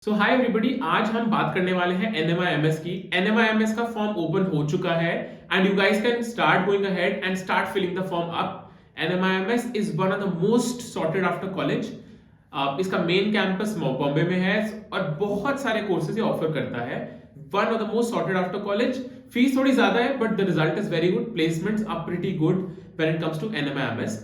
सो hi everybody, आज हम बात करने वाले हैं NMIMS की। NMIMS का फॉर्म ओपन हो चुका है and you guys can start going ahead and start filling the form up. NMIMS is one of the most sought after college. इसका मेन कैंपस बॉम्बे में है और बहुत सारे कोर्सेज ये ऑफर करता है। One of the most sought after college. Fees थोड़ी ज्यादा है but the result is very good. Placements are pretty good when it comes to NMIMS.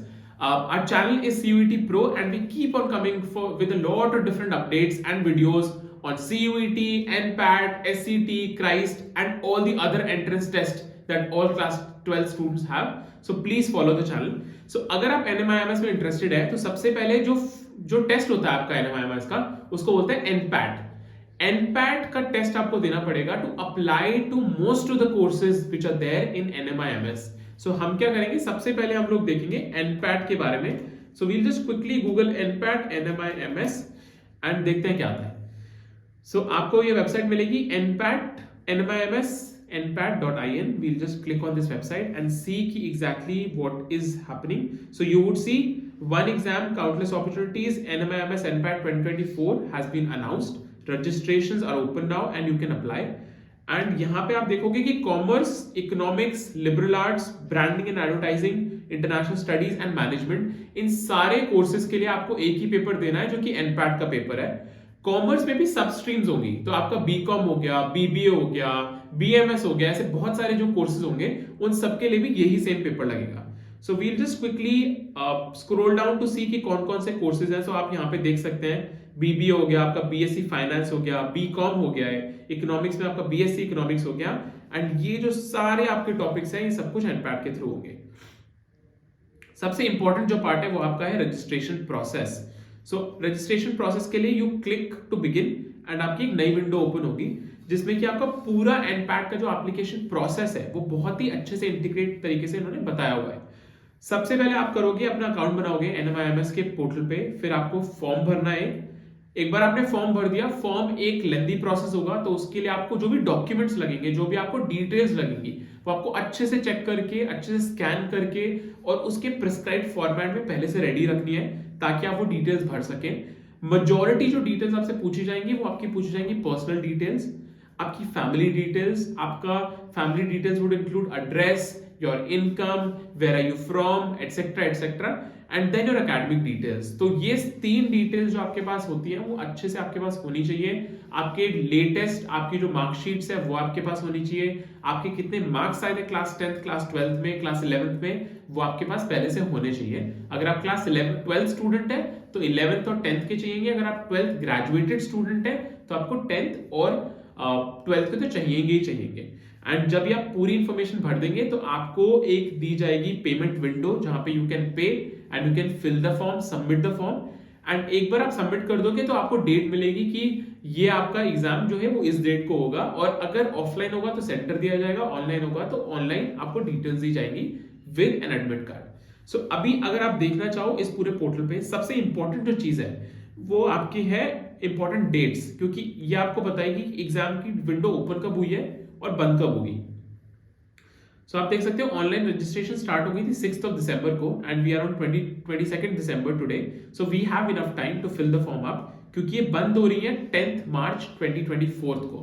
Our channel is CUET Pro and we keep on coming with a lot of different updates and videos on CUET, NPAT, SCT, CHRIST and all the other entrance tests that all class 12 students have. So please follow the channel. So अगर आप NMIMS में interested है तो सबसे पहले जो test होता है आपका NMIMS का उसको बोलते हैं NPAT. NPAT का टेस्ट आपको देना पड़ेगा to apply to most of the courses which are there in NMIMS. So हम क्या करेंगे, सबसे पहले हम लोग देखेंगे NPAT के बारे में. So we'll just quickly Google NPAT NMIMS and देखते हैं क्या आता है. सो आपको ये वेबसाइट मिलेगी NPAT NMIMS npat.in. We'll just click on this website and see exactly what is happening. So you would see one exam, countless opportunities. NMIMS NPAT 2024 has been announced. Registrations are open now and you can apply. And यहाँ पे आप देखोगे कि commerce, economics, liberal arts, branding and advertising, international studies and management, इन सारे courses के लिए आपको एक ही पेपर देना है जो कि NPAT का पेपर है. कॉमर्स में भी सब स्ट्रीम्स होंगी, तो आपका बीकॉम हो गया, BBA हो गया, BMS हो गया, ऐसे बहुत सारे जो कोर्सेज होंगे उन सबके लिए भी यही सेम पेपर लगेगा. So we'll just quickly scroll down to see कि कौन कौन से कोर्सेज हैं. सो आप यहाँ पे देख सकते हैं BBA हो गया, आपका BSc फाइनेंस हो गया, बीकॉम हो गया है, इकोनॉमिक्स में आपका BSc इकोनॉमिक्स हो गया. एंड ये जो सारे आपके टॉपिक्स हैं ये सब कुछ NPAT के थ्रू होंगे. सबसे इंपॉर्टेंट जो पार्ट है वो आपका है registration process. So registration process के लिए you click to begin and आपकी एक नई विंडो ओपन होगी जिसमें कि आपका पूरा NPAT का जो एप्लीकेशन प्रोसेस है वो बहुत ही अच्छे से इंटीग्रेट तरीके से इन्होंने बताया हुआ है. सबसे पहले आप करोगे, अपना अकाउंट बनाओगे NMIMS के पोर्टल पे, फिर आपको फॉर्म भरना है. एक बार आपने फॉर्म भर दिया, फॉर्म एक लेंदी प्रोसेस होगा, तो उसके लिए आपको जो भी डॉक्यूमेंट्स लगेंगे, जो भी आपको डिटेल्स लगेंगी, वो आपको अच्छे से चेक करके, अच्छे से स्कैन करके और उसके प्रिस्क्राइब्ड फॉर्मेट में पहले से रेडी रखनी है ताकि आप वो डिटेल्स भर सकें. मेजॉरिटी जो डिटेल्स आपसे पूछी जाएंगी वो आपकी पूछी जाएंगी पर्सनल डिटेल्स, आपकी फैमिली डिटेल्स. आपका family details would include address, your income, where are you from, et cetera et cetera, and then your academic details. तो ये तीन डिटेल्स जो आपके पास होती है वो अच्छे से आपके पास होनी चाहिए. आपके लेटेस्ट आपकी जो मार्कशीट्स है वो आपके पास होनी चाहिए. आपके कितने मार्क्स आए थे क्लास 10th, क्लास 12th में, क्लास 11th में, वो आपके पास पहले से होने चाहिए. अगर आप क्लास 12th स्टूडेंट है तो 11th और 10th के चाहिए. अगर आप 12th ग्रेजुएटेड स्टूडेंट है तो आपको 10th और 12th के तो चाहिए. एंड जब आप पूरी इंफॉर्मेशन भर देंगे तो आपको एक दी जाएगी पेमेंट विंडो जहां पे you can pay and you can fill the form, submit the form. And एक बार आप सबमिट कर दोगे तो आपको डेट मिलेगी कि ये आपका एग्जाम जो है वो इस डेट को होगा. और अगर ऑफलाइन होगा तो सेंटर दिया जाएगा, ऑनलाइन होगा तो ऑनलाइन आपको डिटेल्स दी जाएंगी विद एन एडमिट कार्ड. सो अभी अगर आप देखना चाहो इस पूरे पोर्टल पे, सबसे इंपॉर्टेंट जो चीज है वो आपकी है इंपॉर्टेंट डेट्स, क्योंकि ये आपको बताएगी कि एग्जाम की विंडो ओपन कब हुई है और बंद कब होगी. सो आप देख सकते हो ऑनलाइन रजिस्ट्रेशन स्टार्ट हो गई थी 6th of December को and we are on 22nd December today. So we have enough time to fill the form up क्योंकि ये बंद हो रही है 10th March 2024 को.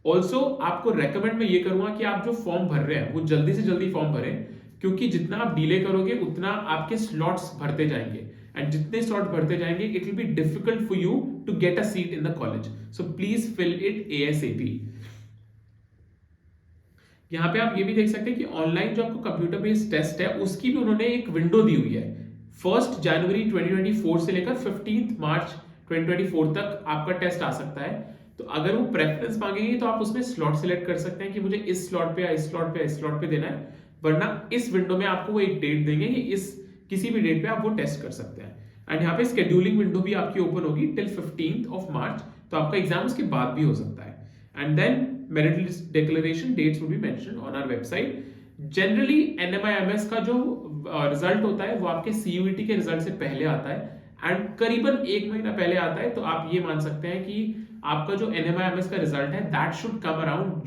ऑल्सो आपको रेकमेंड मैं ये करूंगा कि आप जो फॉर्म भर रहे हैं वो जल्दी से जल्दी फॉर्म भरें, क्योंकि जितना आप डिले करोगे उतना आपके स्लॉट्स भरते जाएंगे एंड जितने स्लॉट भरते जाएंगे it will be difficult for you to get a seat in the college. So please fill it ASAP. यहाँ पे आप ये भी देख सकते हैं कि ऑनलाइन जो आपको कंप्यूटर बेस्ड टेस्ट है उसकी भी उन्होंने एक विंडो दी हुई है. 1st January 2024 से लेकर 15th March 2024 तक आपका टेस्ट आ सकता है. तो अगर वो प्रेफरेंस मांगेंगे तो आप उसमें स्लॉट सिलेक्ट कर सकते हैं कि मुझे इस स्लॉट पे या इस स्लॉट पे, इस स्लॉट पे देना है. वरना इस विंडो में आपको वो एक डेट देंगे कि इस किसी भी डेट पे आप वो टेस्ट कर सकते हैं. एंड यहाँ पे स्केड्यूलिंग विंडो भी आपकी ओपन होगी टिल 15th of March, तो आपका एग्जाम उसके बाद भी हो सकता है. And then merit list declaration dates will be mentioned on our website. Generally NMIMS का जो रिजल्ट होता है वो आपके CUET के रिजल्ट से पहले आता है एंड करीबन 1 महीना पहले आता है. तो आप ये मान सकते हैं कि आपका जो NMIMS का रिजल्ट है that should come around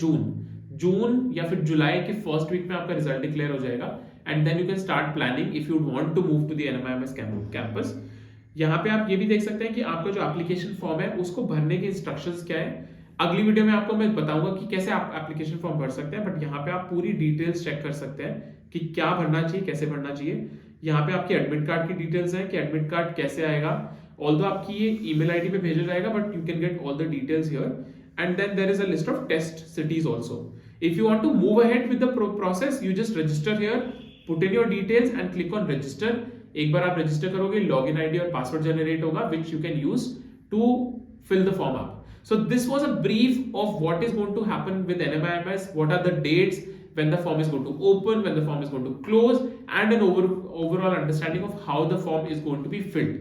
June या फिर जुलाई के फर्स्ट वीक में आपका रिजल्ट डिक्लेयर हो जाएगा. And then you can start planning if you want to move to the NMIMS campus. यहाँ पे आप ये भी देख सकते हैं कि आपका जो एप्लीकेशन फॉर्म है उसको भरने के इंस्ट्रक्शंस क्या है। अगली वीडियो में आपको मैं बताऊंगा कि कैसे आप एप्लीकेशन फॉर्म भर सकते हैं, बट यहाँ पे आप पूरी डिटेल्स चेक कर सकते हैं कि क्या भरना चाहिए, कैसे भरना चाहिए। यहाँ पे आपके एडमिट कार्ड की डिटेल्स हैं कि एडमिट कार्ड कैसे आएगा। ऑल्दो आपकी ये ईमेल आईडी पे भेजा जाएगा, but you can get all the details here. And then there is a list of test cities also. If you want to move ahead with the process, you just register here, put in your details and click on register. एक बार आप register करोगे, login ID और password generate होगा which you can use to fill the form up. So this was a brief of what is going to happen with NMIMS, what are the dates when the form is going to open, when the form is going to close, and an overall understanding of how the form is going to be filled.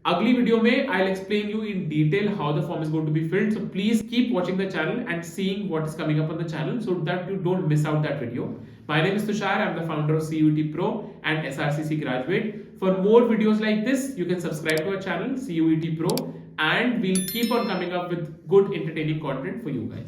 अगली video में I'll explain you in detail how the form is going to be filled. So please keep watching the channel and seeing what is coming up on the channel so that you don't miss out that video. My name is Tushar. I'm the founder of CUET Pro and SRCC Graduate. For more videos like this, you can subscribe to our channel CUET Pro, and we'll keep on coming up with good entertaining content for you guys.